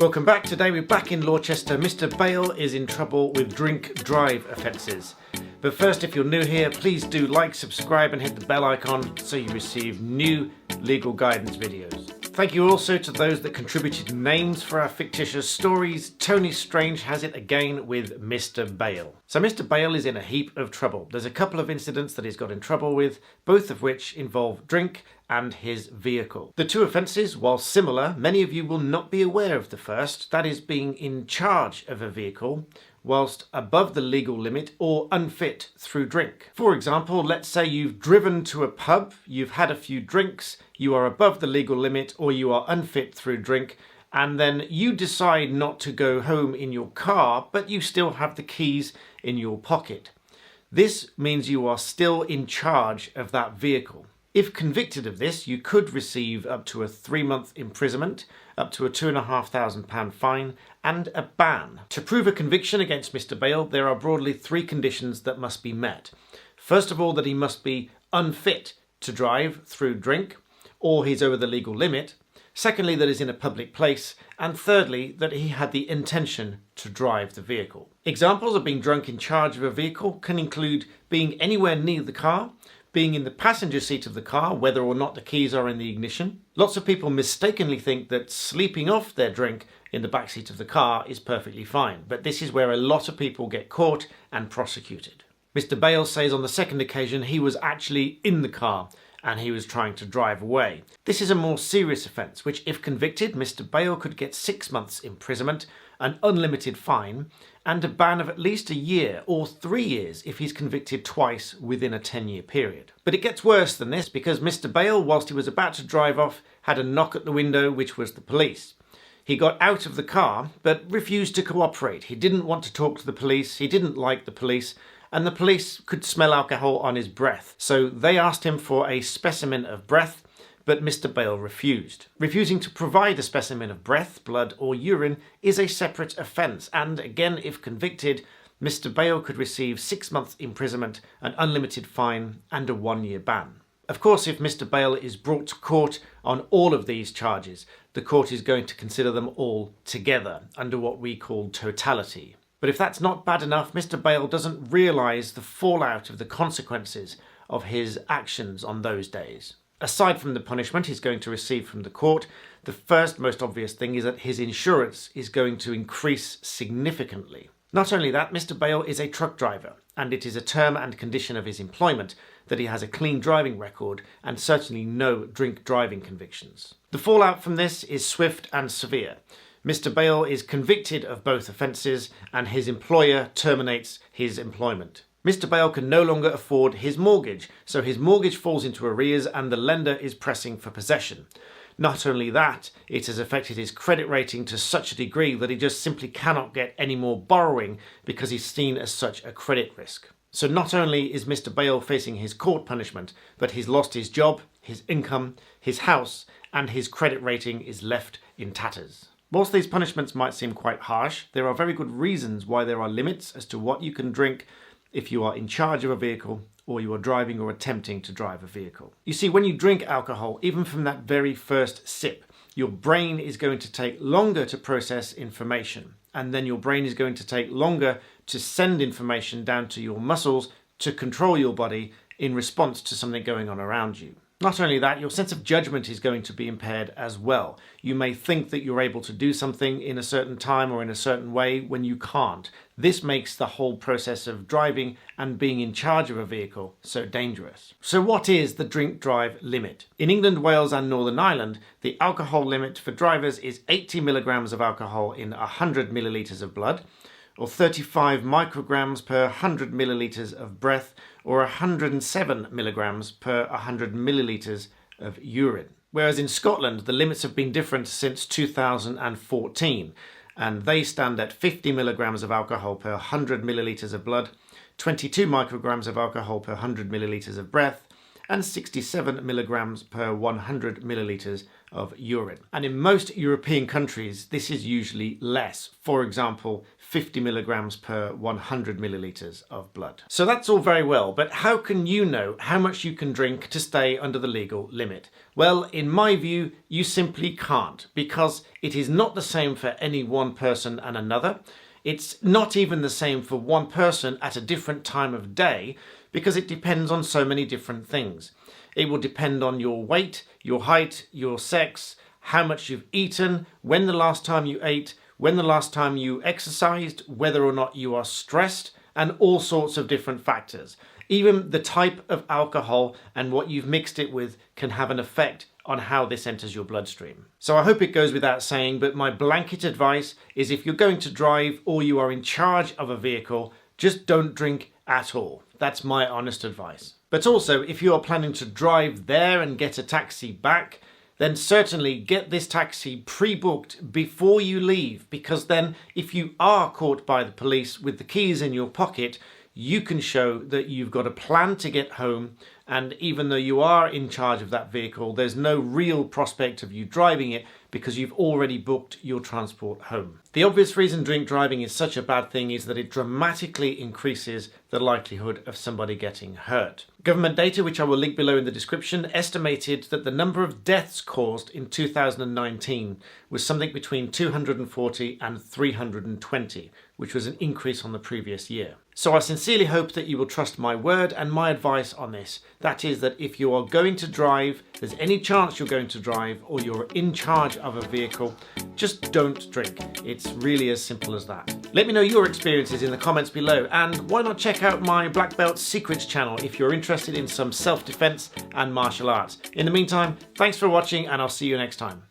Welcome back. Today we're back in Dorchester. Mr. Bale is in trouble with drink drive offences. But first, if you're new here, please do like, subscribe and hit the bell icon so you receive new legal guidance videos. Thank you also to those that contributed names for our fictitious stories. Tony Strange has it again with Mr. Bale. So Mr. Bale is in a heap of trouble. There's a couple of incidents that he's got in trouble with, both of which involve drink and his vehicle. The two offences, while similar, many of you will not be aware of the first, that is being in charge of a vehicle whilst above the legal limit or unfit through drink. For example, let's say you've driven to a pub, you've had a few drinks, you are above the legal limit or you are unfit through drink, and then you decide not to go home in your car, but you still have the keys in your pocket. This means you are still in charge of that vehicle. If convicted of this, you could receive up to a 3-month imprisonment, up to a £2,500 fine, and a ban. To prove a conviction against Mr. Bale, there are broadly 3 conditions that must be met. First of all, that he must be unfit to drive through drink, or he's over the legal limit. Secondly, that he's in a public place. And thirdly, that he had the intention to drive the vehicle. Examples of being drunk in charge of a vehicle can include being anywhere near the car, being in the passenger seat of the car, whether or not the keys are in the ignition. Lots of people mistakenly think that sleeping off their drink in the backseat of the car is perfectly fine, but this is where a lot of people get caught and prosecuted. Mr. Bale says on the second occasion he was actually in the car and he was trying to drive away. This is a more serious offence, which if convicted, Mr. Bale could get 6 months imprisonment, an unlimited fine, and a ban of at least a year or 3 years if he's convicted twice within a 10-year period. But it gets worse than this, because Mr. Bale, whilst he was about to drive off, had a knock at the window, which was the police. He got out of the car, but refused to cooperate. He didn't want to talk to the police, he didn't like the police, and the police could smell alcohol on his breath. So they asked him for a specimen of breath, but Mr. Bale refused. Refusing to provide a specimen of breath, blood or urine is a separate offence, and again, if convicted, Mr. Bale could receive 6 months imprisonment, an unlimited fine and a 1-year ban. Of course, if Mr. Bale is brought to court on all of these charges, the court is going to consider them all together under what we call totality. But if that's not bad enough, Mr. Bale doesn't realise the fallout of the consequences of his actions on those days. Aside from the punishment he's going to receive from the court, the first most obvious thing is that his insurance is going to increase significantly. Not only that, Mr. Bale is a truck driver, and it is a term and condition of his employment that he has a clean driving record and certainly no drink driving convictions. The fallout from this is swift and severe. Mr. Bale is convicted of both offences and his employer terminates his employment. Mr. Bale can no longer afford his mortgage, so his mortgage falls into arrears and the lender is pressing for possession. Not only that, it has affected his credit rating to such a degree that he just simply cannot get any more borrowing because he's seen as such a credit risk. So not only is Mr. Bale facing his court punishment, but he's lost his job, his income, his house, and his credit rating is left in tatters. Whilst these punishments might seem quite harsh, there are very good reasons why there are limits as to what you can drink if you are in charge of a vehicle or you are driving or attempting to drive a vehicle. You see, when you drink alcohol, even from that very first sip, your brain is going to take longer to process information, and then your brain is going to take longer to send information down to your muscles to control your body in response to something going on around you. Not only that, your sense of judgment is going to be impaired as well. You may think that you're able to do something in a certain time or in a certain way when you can't. This makes the whole process of driving and being in charge of a vehicle so dangerous. So what is the drink drive limit? In England, Wales and Northern Ireland, the alcohol limit for drivers is 80 milligrams of alcohol in 100 millilitres of blood, or 35 micrograms per 100 millilitres of breath, or 107 milligrams per 100 millilitres of urine. Whereas in Scotland, the limits have been different since 2014, and they stand at 50 milligrams of alcohol per 100 millilitres of blood, 22 micrograms of alcohol per 100 millilitres of breath, and 67 milligrams per 100 millilitres of urine. And in most European countries, this is usually less. For example, 50 milligrams per 100 millilitres of blood. So that's all very well, but how can you know how much you can drink to stay under the legal limit? Well, in my view, you simply can't, because it is not the same for any one person and another. It's not even the same for one person at a different time of day, because it depends on so many different things. It will depend on your weight, your height, your sex, how much you've eaten, when the last time you ate, when the last time you exercised, whether or not you are stressed, and all sorts of different factors. Even the type of alcohol and what you've mixed it with can have an effect on how this enters your bloodstream. So I hope it goes without saying, but my blanket advice is if you're going to drive or you are in charge of a vehicle, just don't drink at all. That's my honest advice. But also, if you are planning to drive there and get a taxi back, then certainly get this taxi pre-booked before you leave, because then if you are caught by the police with the keys in your pocket, you can show that you've got a plan to get home, and even though you are in charge of that vehicle, there's no real prospect of you driving it because you've already booked your transport home. The obvious reason drink driving is such a bad thing is that it dramatically increases the likelihood of somebody getting hurt. Government data, which I will link below in the description, estimated that the number of deaths caused in 2019 was something between 240 and 320, which was an increase on the previous year. So I sincerely hope that you will trust my word and my advice on this. That is that if you are going to drive, there's any chance you're going to drive, or you're in charge of a vehicle, just don't drink. It's really as simple as that. Let me know your experiences in the comments below, and why not check out my Black Belt Secrets channel if you're interested in some self-defense and martial arts. In the meantime, thanks for watching, and I'll see you next time.